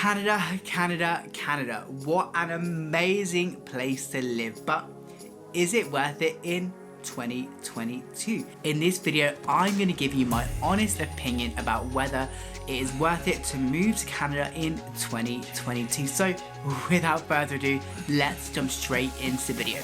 Canada, Canada, Canada. What an amazing place to live, but is it worth it in 2022? In this video, I'm going to give you my honest opinion about whether it is worth it to move to Canada in 2022. So without further ado, let's jump straight into the video.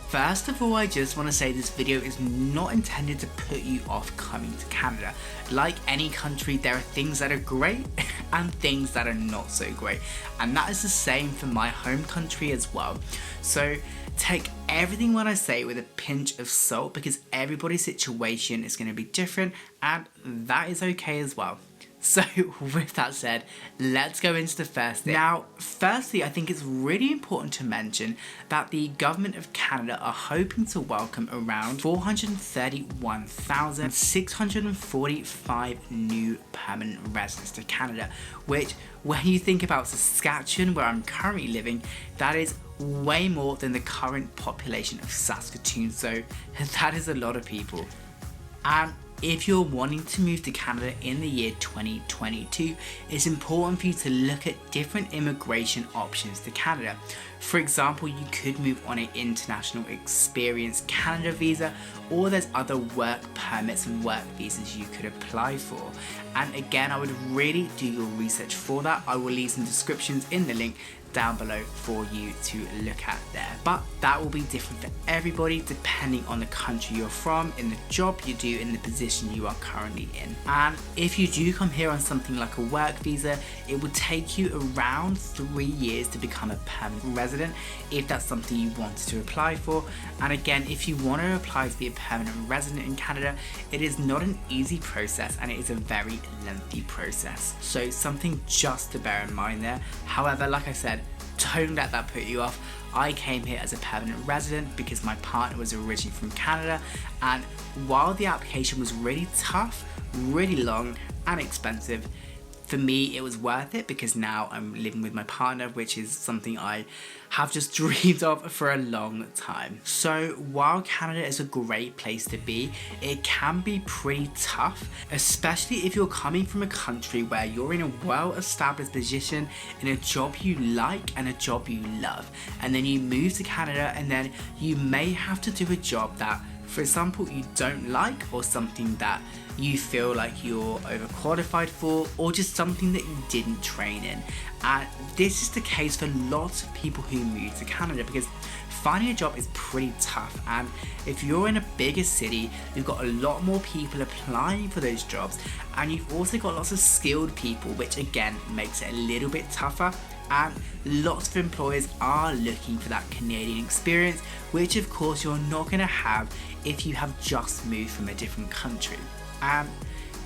First of all, I just want to say this video is not intended to put you off coming to Canada. Like any country, there are things that are great and things that are not so great. And that is the same for my home country as well. So take everything what I say with a pinch of salt, because everybody's situation is going to be different, and that is okay as well. So with that said, let's go into the first thing. Now, firstly, I think it's really important to mention that the government of Canada are hoping to welcome around 431,645 new permanent residents to Canada, which when you think about Saskatchewan, where I'm currently living, that is way more than the current population of Saskatoon. So that is a lot of people. And if you're wanting to move to Canada in the year 2022, it's important for you to look at different immigration options to Canada. For example, you could move on an International Experience Canada visa, or there's other work permits and work visas you could apply for. And again, I would really do your research for that. I will leave some descriptions in the link down below for you to look at there. But that will be different for everybody depending on the country you're from, in the job you do, in the position you are currently in. And if you do come here on something like a work visa, it will take you around 3 years to become a permanent resident, if that's something you wanted to apply for. And again, if you want to apply to be a permanent resident in Canada, it is not an easy process and it is a very lengthy process. So something just to bear in mind there. However, like I said, don't let that put you off. I came here as a permanent resident because my partner was originally from Canada, and while the application was really tough, really long and expensive, for me it was worth it because now I'm living with my partner, which is something I have just dreamed of for a long time. So while Canada is a great place to be, it can be pretty tough, especially if you're coming from a country where you're in a well-established position in a job you like and a job you love, and then you move to Canada and then you may have to do a job that, for example, you don't like, or something that you feel like you're overqualified for, or just something that you didn't train in. And this is the case for lots of people who move to Canada, because finding a job is pretty tough, and if you're in a bigger city, you've got a lot more people applying for those jobs, and you've also got lots of skilled people, which again makes it a little bit tougher. And lots of employers are looking for that Canadian experience, which of course you're not going to have if you have just moved from a different country. And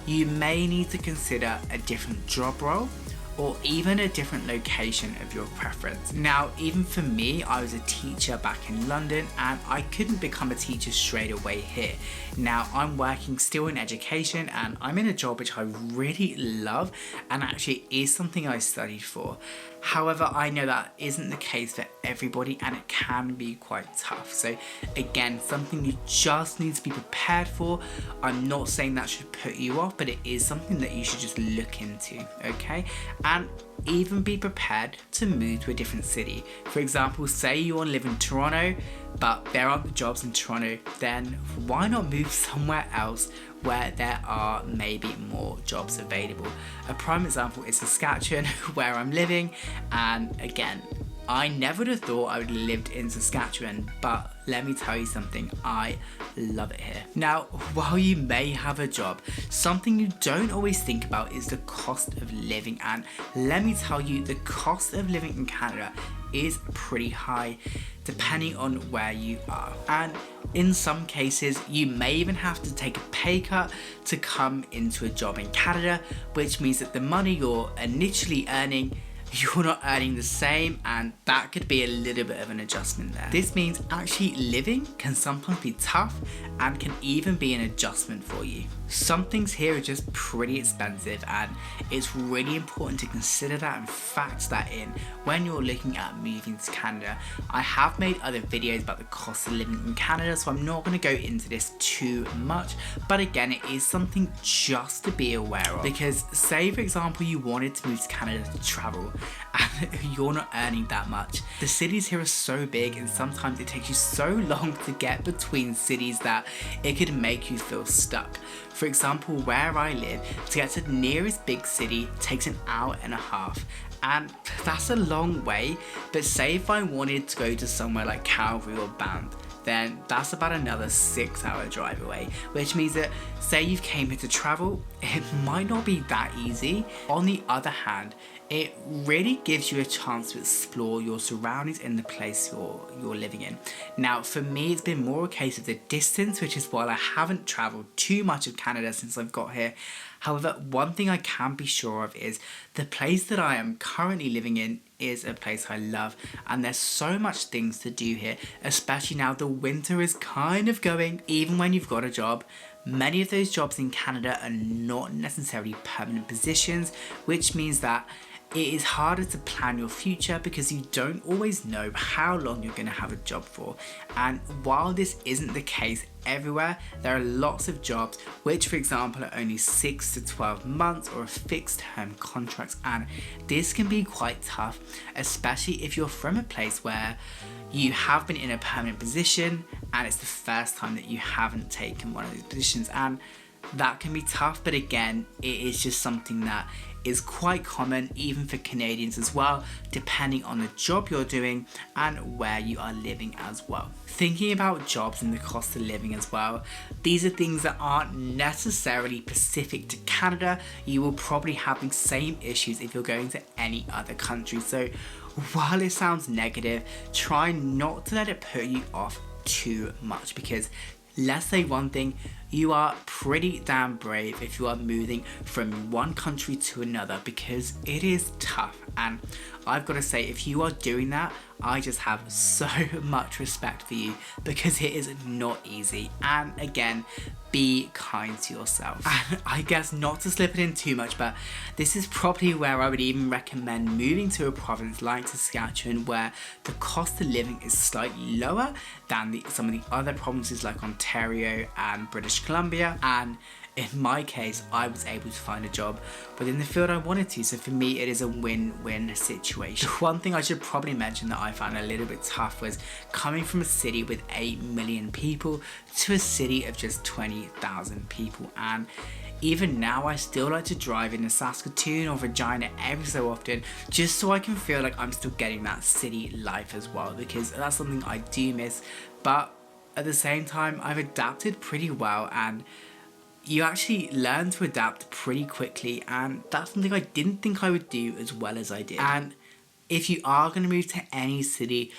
you may need to consider a different job role, or even a different location of your preference. Now, even for me, I was a teacher back in London and I couldn't become a teacher straight away here. Now, I'm working still in education and I'm in a job which I really love and actually is something I studied for. However, I know that isn't the case for everybody and it can be quite tough. So again, something you just need to be prepared for. I'm not saying that should put you off, but it is something that you should just look into, okay? And even be prepared to move to a different city. For example, say you want to live in Toronto, but there aren't the jobs in Toronto, then why not move somewhere else where there are maybe more jobs available? A prime example is Saskatchewan, where I'm living, and again, I never would have thought I would have lived in Saskatchewan, but let me tell you something, I love it here. Now, while you may have a job, something you don't always think about is the cost of living, and let me tell you, the cost of living in Canada is pretty high depending on where you are, and in some cases you may even have to take a pay cut to come into a job in Canada, which means that the money you're initially earning you're not earning the same, and that could be a little bit of an adjustment there. This means actually living can sometimes be tough and can even be an adjustment for you. Some things here are just pretty expensive, and it's really important to consider that and factor that in when you're looking at moving to Canada. I have made other videos about the cost of living in Canada, so I'm not going to go into this too much, but again, it is something just to be aware of, because say for example you wanted to move to Canada to travel and you're not earning that much. The cities here are so big, and sometimes it takes you so long to get between cities that it could make you feel stuck. For example, where I live, to get to the nearest big city takes an hour and a half, and that's a long way. But say if I wanted to go to somewhere like Calgary or Banff, then that's about another 6-hour drive away, which means that say you came here to travel, it might not be that easy. On the other hand, it really gives you a chance to explore your surroundings in the place you're living in. Now, for me, it's been more a case of the distance, which is why I haven't travelled too much of Canada since I've got here. However, one thing I can be sure of is the place that I am currently living in is a place I love, and there's so much things to do here, especially now the winter is kind of going. Even when you've got a job, many of those jobs in Canada are not necessarily permanent positions, which means that it is harder to plan your future because you don't always know how long you're going to have a job for. And while this isn't the case everywhere, there are lots of jobs which, for example, are only 6 to 12 months or a fixed term contracts, and this can be quite tough, especially if you're from a place where you have been in a permanent position and it's the first time that you haven't taken one of these positions, and that can be tough. But again, it is just something that is quite common even for Canadians as well, depending on the job you're doing and where you are living as well. Thinking about jobs and the cost of living as well, these are things that aren't necessarily specific to Canada. You will probably have the same issues if you're going to any other country. So while it sounds negative, try not to let it put you off too much, because let's say one thing, you are pretty damn brave if you are moving from one country to another, because it is tough. And I've got to say, if you are doing that, I just have so much respect for you, because it is not easy. And again, be kind to yourself. And I guess not to slip it in too much, but this is probably where I would even recommend moving to a province like Saskatchewan, where the cost of living is slightly lower than some of the other provinces like Ontario and British Columbia. And in my case, I was able to find a job within the field I wanted to, so for me it is a win-win situation. One thing I should probably mention that I found a little bit tough was coming from a city with 8 million people to a city of just 20,000 people, and even now I still like to drive into Saskatoon or Regina every so often, just so I can feel like I'm still getting that city life as well, because that's something I do miss. But at the same time, I've adapted pretty well, and you actually learn to adapt pretty quickly, and that's something I didn't think I would do as well as I did. And if you are going to move to any city,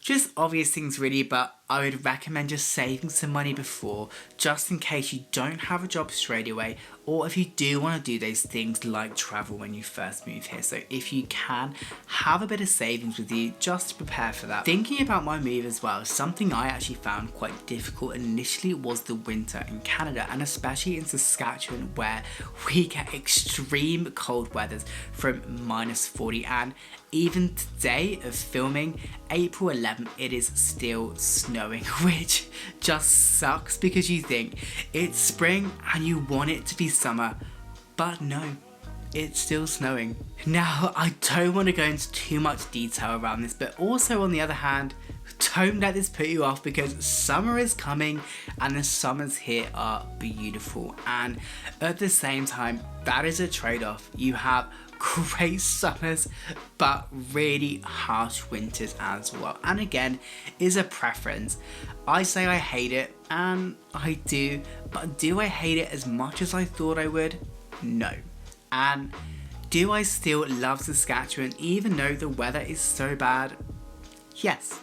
just obvious things really, but I would recommend just saving some money before, just in case you don't have a job straight away, or if you do want to do those things like travel when you first move here. So if you can, have a bit of savings with you just to prepare for that. Thinking about my move as well, something I actually found quite difficult initially was the winter in Canada, and especially in Saskatchewan, where we get extreme cold weathers from -40, and even today of filming, April 11th, it is still snowing, which just sucks because you think it's spring and you want it to be summer, but no, it's still snowing. Now, I don't want to go into too much detail around this, but also on the other hand, don't let this put you off, because summer is coming and the summers here are beautiful, and at the same time, that is a trade-off. You have great summers but really harsh winters as well, and again, is a preference. I say I hate it, and I do, but do I hate it as much as I thought I would? No. And do I still love Saskatchewan even though the weather is so bad? Yes.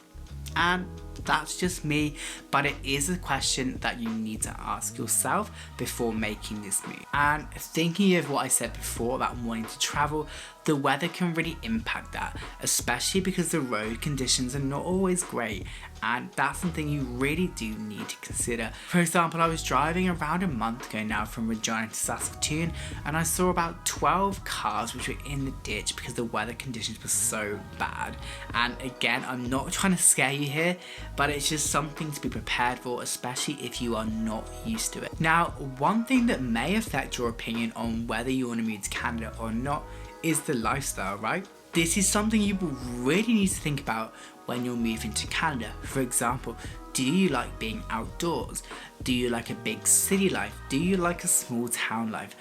And That's just me, but it is a question that you need to ask yourself before making this move. And thinking of what I said before about wanting to travel, the weather can really impact that, especially because the road conditions are not always great, and that's something you really do need to consider. For example, I was driving around a month ago now from Regina to Saskatoon, and I saw about 12 cars which were in the ditch because the weather conditions were so bad. And again, I'm not trying to scare you here, but it's just something to be prepared for, especially if you are not used to it. Now, one thing that may affect your opinion on whether you want to move to Canada or not is the lifestyle, right? This is something you will really need to think about when you're moving to Canada. For example, do you like being outdoors? Do you like a big city life? Do you like a small town life?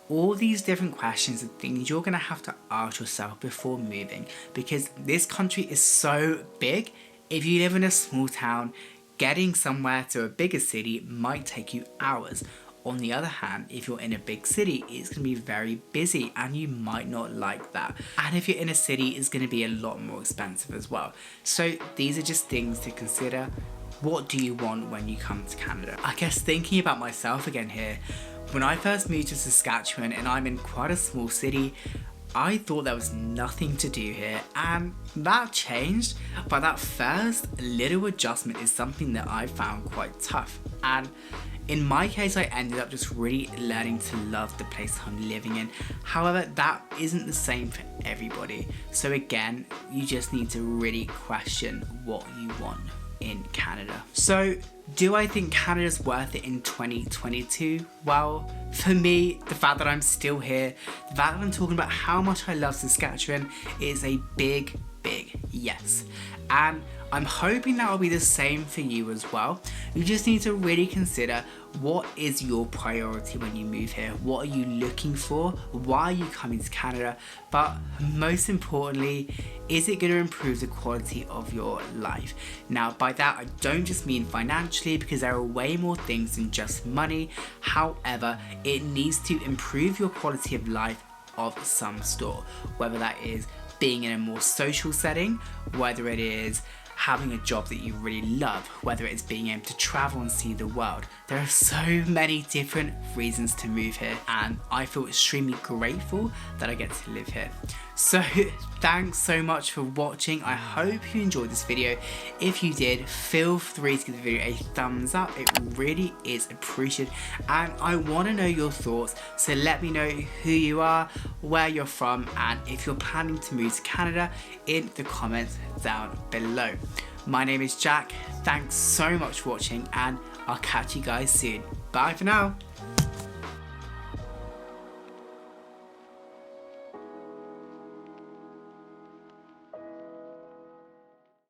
All these different questions and things you're going to have to ask yourself before moving, because this country is so big. If you live in a small town, getting somewhere to a bigger city might take you hours. On the other hand, if you're in a big city, it's going to be very busy and you might not like that. And if you're in a city, it's going to be a lot more expensive as well. So these are just things to consider. What do you want when you come to Canada? I guess thinking about myself again here, when I first moved to Saskatchewan and I'm in quite a small city, I thought there was nothing to do here, and that changed, but that first little adjustment is something that I found quite tough. And in my case, I ended up just really learning to love the place I'm living in. However, that isn't the same for everybody. So again, you just need to really question what you want in Canada. So, do I think Canada's worth it in 2022? Well, for me, the fact that I'm still here, the fact that I'm talking about how much I love Saskatchewan is a big yes. And I'm hoping that will be the same for you as well. You just need to really consider, what is your priority when you move here? What are you looking for? Why are you coming to Canada? But most importantly, is it going to improve the quality of your life? Now, by that, I don't just mean financially, because there are way more things than just money. However, it needs to improve your quality of life of some sort, whether that is being in a more social setting, whether it is having a job that you really love, whether it's being able to travel and see the world. There are so many different reasons to move here, and I feel extremely grateful that I get to live here. So thanks so much for watching. I hope you enjoyed this video. If you did, feel free to give the video a thumbs up. It really is appreciated, and I want to know your thoughts, so let me know who you are, where you're from, and if you're planning to move to Canada in the comments down below. My name is Jack. Thanks so much for watching, and I'll catch you guys soon. Bye for now.